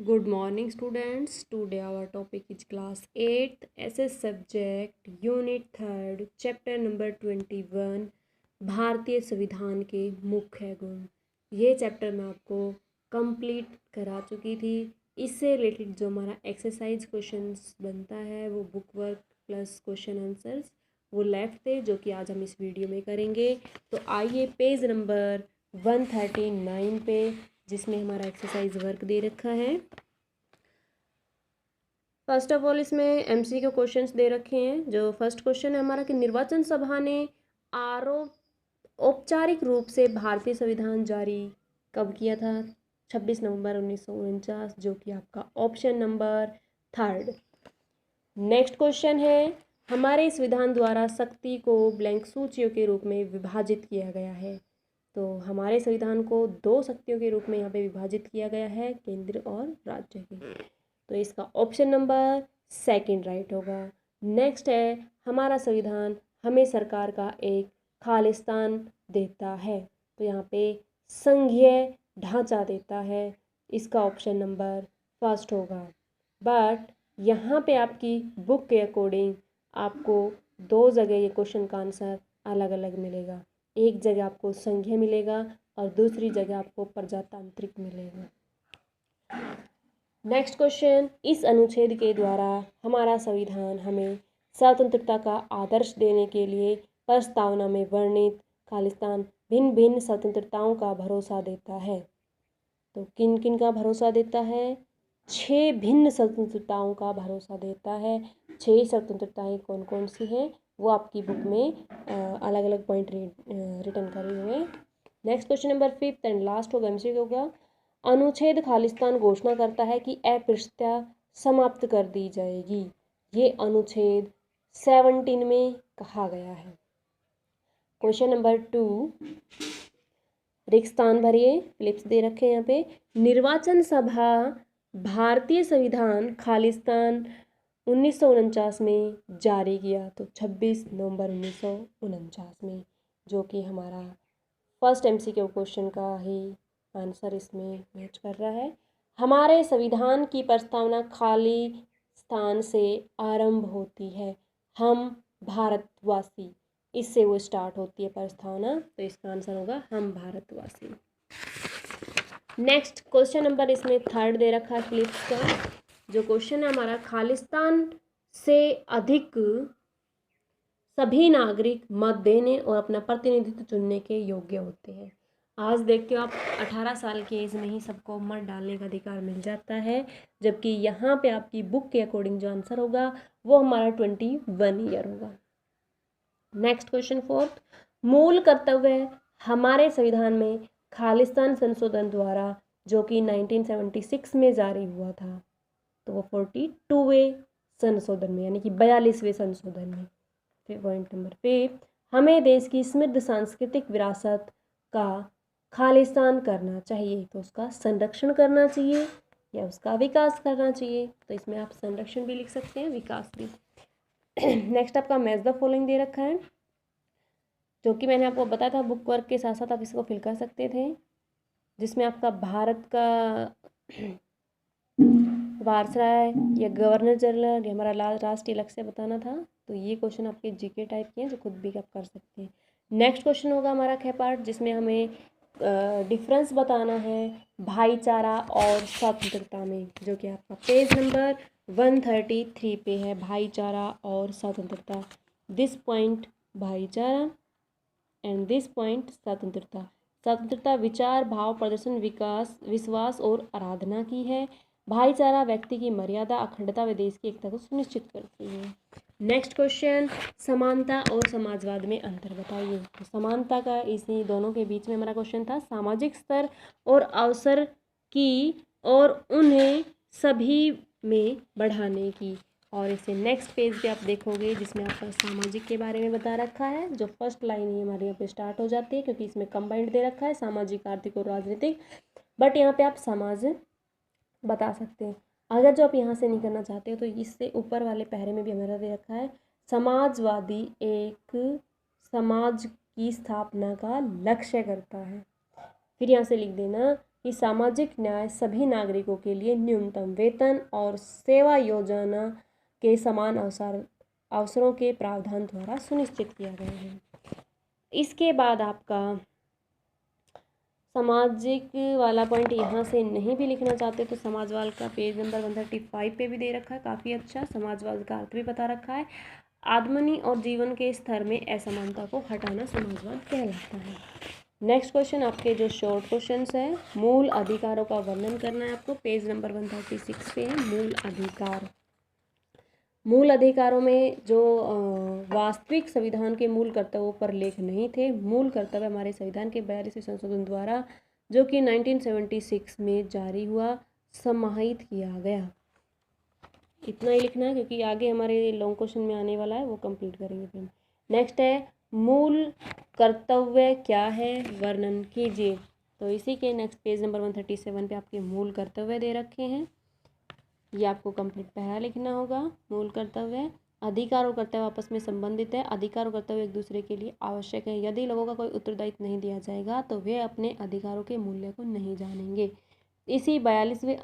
Good morning, students. Today our topic is class 8th SS subject unit 3rd chapter number 21 भारतीय संविधान के मुख्य गुण। ये चैप्टर मैं आपको कंप्लीट करा चुकी थी। इससे रिलेटेड जो हमारा एक्सरसाइज क्वेश्चंस बनता है वो book work plus question answers वो लेफ्ट थे, जो कि आज हम इस वीडियो में करेंगे। तो आइए पेज नंबर 139 पे, जिसमें हमारा एक्सरसाइज वर्क दे रखा है। फर्स्ट ऑफ ऑल इसमें एमसीक्यू क्वेश्चंस दे रखे हैं। जो फर्स्ट क्वेश्चन है हमारा कि निर्वाचन सभा ने औपचारिक रूप से भारतीय संविधान जारी कब किया था? 26 नवंबर 1949, जो कि आपका option number 3rd। Next question है हमारे संविधान द्वारा शक्ति को ब्लैंक सूचियों के रूप में विभाजित किया गया है। तो हमारे संविधान को 2 शक्तियों के रूप में यहाँ पे विभाजित किया गया है, केंद्र और राज्य के। तो इसका ऑप्शन नंबर 2 राइट होगा। नेक्स्ट है हमारा संविधान हमें सरकार का एक खालिस्तान देता है। तो यहाँ पे संघीय ढांचा देता है। इसका ऑप्शन नंबर 1 होगा। बट यहाँ पे आपकी बुक के अकॉर्डिंग आपको 2 जगह ये क्वेश्चन का आंसर अलग अलग मिलेगा। एक जगह आपको संघीय मिलेगा और दूसरी जगह आपको प्रजातांत्रिक मिलेगा। नेक्स्ट क्वेश्चन, इस अनुच्छेद के द्वारा हमारा संविधान हमें स्वतंत्रता का आदर्श देने के लिए प्रस्तावना में वर्णित खालिस्तान भिन्न भिन्न स्वतंत्रताओं का भरोसा देता है। तो किन किन का भरोसा देता है? 6 भिन्न स्वतंत्रताओं का भरोसा देता है। 6 स्वतंत्रताएं कौन कौन सी हैं वो आपकी बुक में अलग अलग पॉइंट रिटर्न करे हुए हैं। Next question number 5th and last होगा एमसीक्यू होगा। अनुच्छेद खालिस्तान घोषणा करता है कि अस्पृश्यता समाप्त कर दी जाएगी। ये अनुच्छेद 17 में कहा गया है। क्वेश्चन नंबर 2, रिक्त स्थान भरिए, फ्लिप्स दे रखे हैं यहाँ पे। निर्वाचन सभा भारतीय संविधान खालिस्तान 1949 में जारी किया। तो 26 नवंबर 1949 में, जो कि हमारा फर्स्ट एमसीक्यू क्वेश्चन का ही आंसर इसमें मैच कर रहा है। हमारे संविधान की प्रस्तावना खालिस्तान से आरंभ होती है। हम भारतवासी, इससे वो स्टार्ट होती है प्रस्तावना। तो इसका आंसर होगा हम भारतवासी। नेक्स्ट क्वेश्चन नंबर इसमें 3rd दे रखा है फिलिप्स का। जो क्वेश्चन है हमारा, खालिस्तान से अधिक सभी नागरिक मत देने और अपना प्रतिनिधित्व चुनने के योग्य होते हैं। आज देखते हो आप 18 साल की एज में ही सबको मत डालने का अधिकार मिल जाता है, जबकि यहाँ पे आपकी बुक के अकॉर्डिंग जो आंसर होगा वो हमारा 21 ईयर होगा। नेक्स्ट क्वेश्चन 4th, मूल कर्तव्य हमारे संविधान में खालिस्तान संशोधन द्वारा, जो कि 1976 में जारी हुआ था, तो वो 42वें संशोधन में, यानी कि 42वें संशोधन में। फिर पॉइंट नंबर 5, हमें देश की समृद्ध सांस्कृतिक विरासत का खालिस्तान करना चाहिए। तो उसका संरक्षण करना चाहिए या उसका विकास करना चाहिए। तो इसमें आप संरक्षण भी लिख सकते हैं, विकास भी। नेक्स्ट आपका मैच द फॉलोइंग दे रखा है, जो कि मैंने आपको बताया था बुक वर्क के साथ साथ आप इसको फिल कर सकते थे, जिसमें आपका भारत का वायसराय या गवर्नर जनरल या हमारा राष्ट्रीय लक्ष्य बताना था। तो ये क्वेश्चन आपके जीके टाइप के हैं, जो खुद भी आप कर सकते हैं। नेक्स्ट क्वेश्चन होगा हमारा ख पार्ट, जिसमें हमें डिफरेंस बताना है भाईचारा और स्वतंत्रता में, जो कि आपका पेज नंबर 133 पे है। भाईचारा और स्वतंत्रता, दिस पॉइंट भाईचारा एंड दिस पॉइंट स्वतंत्रता। स्वतंत्रता विचार, भाव, प्रदर्शन, विकास, विश्वास और आराधना की है। भाईचारा व्यक्ति की मर्यादा, अखंडता व देश की एकता को सुनिश्चित करती है। नेक्स्ट क्वेश्चन, समानता और समाजवाद में अंतर बताइए। तो समानता का इसी दोनों के बीच में हमारा क्वेश्चन था, सामाजिक स्तर और अवसर की और उन्हें सभी में बढ़ाने की। और इसे नेक्स्ट पेज पे आप देखोगे, जिसमें आपका सामाजिक के बारे में बता रखा है। जो फर्स्ट लाइन है हमारे यहाँ पे स्टार्ट हो जाती है, क्योंकि इसमें कंबाइंड दे रखा है सामाजिक, आर्थिक और राजनीतिक। बट यहाँ पे आप समाज बता सकते हैं। अगर जो आप यहाँ से नहीं करना चाहते हो तो इससे ऊपर वाले पहरे में भी हमारा दे रखा है, समाजवादी एक समाज की स्थापना का लक्ष्य करता है। फिर यहाँ से लिख देना, कि सामाजिक न्याय सभी नागरिकों के लिए न्यूनतम वेतन और सेवा योजना के समान अवसरों के प्रावधान द्वारा सुनिश्चित किया गया है। इसके बाद आपका सामाजिक वाला पॉइंट यहाँ से नहीं भी लिखना चाहते तो समाजवाद का पेज नंबर 135 पे भी दे रखा है, काफ़ी अच्छा। समाजवाद का अर्थ भी बता रखा है। आदमनी और जीवन के स्तर में असमानता को हटाना समाजवाद कहलाता है। नेक्स्ट क्वेश्चन आपके जो शॉर्ट क्वेश्चंस है, मूल अधिकारों का वर्णन करना है आपको, पेज नंबर 136 पे है मूल अधिकार। मूल अधिकारों में जो वास्तविक संविधान के मूल कर्तव्यों पर लेख नहीं थे। मूल कर्तव्य हमारे संविधान के 42वें संशोधन द्वारा जो कि 1976 में जारी हुआ समाहित किया गया। इतना ही लिखना है क्योंकि आगे हमारे लॉन्ग क्वेश्चन में आने वाला है, वो कंप्लीट करेंगे फिर। नेक्स्ट है मूल कर्तव्य क्या है, वर्णन कीजिए। तो इसी के नेक्स्ट पेज नंबर 137 पे आपके मूल कर्तव्य दे रखे हैं, ये आपको कंप्लीट पहला लिखना होगा। मूल कर्तव्य, अधिकार और कर्तव्य आपस में संबंधित है। अधिकार और कर्तव्य एक दूसरे के लिए आवश्यक है। यदि लोगों का कोई उत्तरदायित्व नहीं दिया जाएगा तो वे अपने अधिकारों के मूल्य को नहीं जानेंगे। इसी 42वें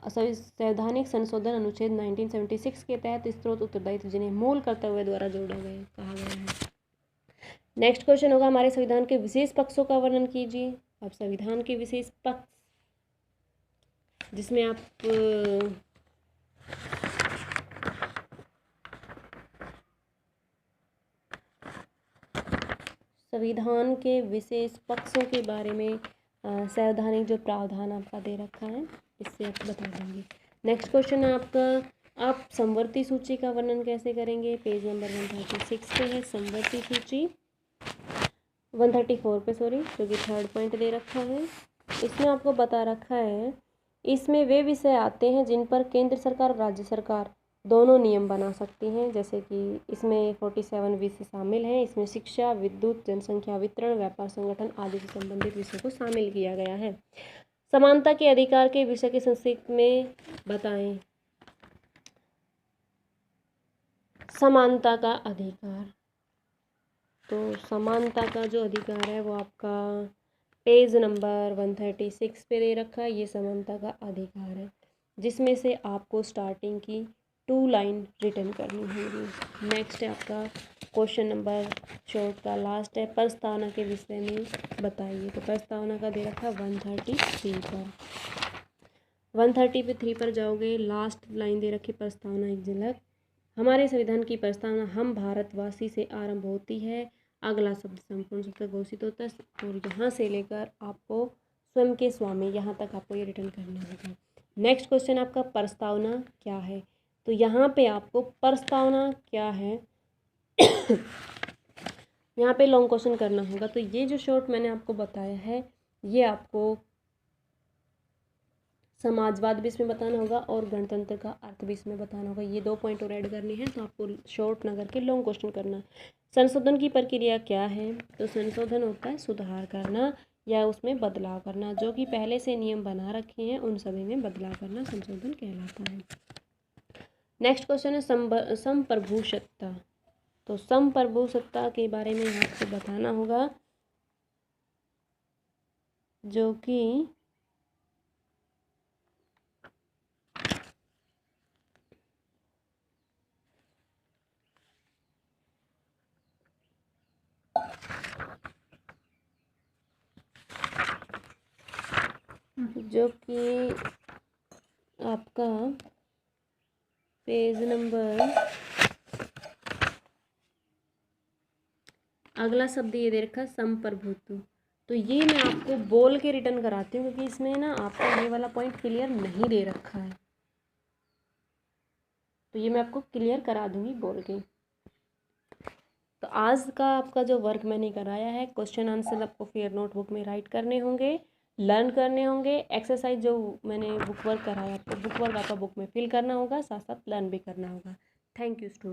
संवैधानिक संशोधन अनुच्छेद 1976 के तहत स्त्रोत उत्तरदायित्व जिन्हें मूल कर्तव्य द्वारा जोड़ा गया कहा गया है। नेक्स्ट क्वेश्चन होगा हमारे संविधान के विशेष पक्षों का वर्णन कीजिए। अब संविधान के विशेष पक्ष जिसमें आप संविधान के विशेष पक्षों के बारे में संवैधानिक जो प्रावधान आपका दे रखा है इससे आप बता देंगे। नेक्स्ट क्वेश्चन है आपका, आप समवर्ती सूची का वर्णन कैसे करेंगे। पेज नंबर 136 पे है समवर्ती सूची, 134 पे सॉरी, जो कि थर्ड पॉइंट दे रखा है। इसमें आपको बता रखा है, इसमें वे विषय आते हैं जिन पर केंद्र सरकार और राज्य सरकार दोनों नियम बना सकती हैं, जैसे कि इसमें 47 विषय शामिल हैं। इसमें शिक्षा, विद्युत, जनसंख्या वितरण, व्यापार संगठन आदि से संबंधित विषय को शामिल किया गया है। समानता के अधिकार के विषय के संक्षिप्त में बताएं। समानता का अधिकार, तो समानता का जो अधिकार है वो आपका पेज नंबर 136 पे दे रखा है। ये समानता का अधिकार है जिसमें से आपको स्टार्टिंग की 2 लाइन रिटर्न करनी होगी। नेक्स्ट है आपका क्वेश्चन नंबर शॉर्ट का लास्ट है, प्रस्तावना के विषय में बताइए। तो प्रस्तावना का दे रखा है 133 पर, 133 पर जाओगे, लास्ट लाइन दे रखी प्रस्तावना एक झलक। हमारे संविधान की प्रस्तावना हम भारतवासी से आरंभ होती है। अगला शब्द संपूर्ण शब्द घोषित होता है और यहाँ से लेकर आपको स्वयं के स्वामी यहाँ तक आपको ये रिटर्न करना होगा। नेक्स्ट क्वेश्चन आपका प्रस्तावना क्या है, तो यहाँ पे आपको प्रस्तावना क्या है यहाँ पे लॉन्ग क्वेश्चन करना होगा। तो ये जो शॉर्ट मैंने आपको बताया है ये आपको समाजवाद भी इसमें बताना होगा और गणतंत्र का अर्थ भी इसमें बताना होगा। ये 2 पॉइंट और ऐड करने हैं, तो आपको शॉर्ट ना करके लॉन्ग क्वेश्चन करना है। संशोधन की प्रक्रिया क्या है, तो संशोधन होता है सुधार करना या उसमें बदलाव करना। जो कि पहले से नियम बना रखे हैं उन सभी में बदलाव करना संशोधन कहलाता है। नेक्स्ट क्वेश्चन है संप्रभुसत्ता। तो संप्रभुसत्ता के बारे में आपको बताना होगा, जो कि आपका पेज नंबर, अगला शब्द ये दे रखा संप्रभुत्व। तो ये मैं आपको बोल के रिटर्न कराती हूँ क्योंकि इसमें ना आपको ये वाला पॉइंट क्लियर नहीं दे रखा है, तो ये मैं आपको क्लियर करा दूंगी बोल के। तो आज का आपका जो वर्क मैंने कराया है, क्वेश्चन आंसर आपको फेयर नोटबुक में राइट करने होंगे, लर्न करने होंगे। एक्सरसाइज जो मैंने बुक वर्क कराया आपको बुक वर्क आपका बुक में फिल करना होगा, साथ साथ लर्न भी करना होगा। Thank you student.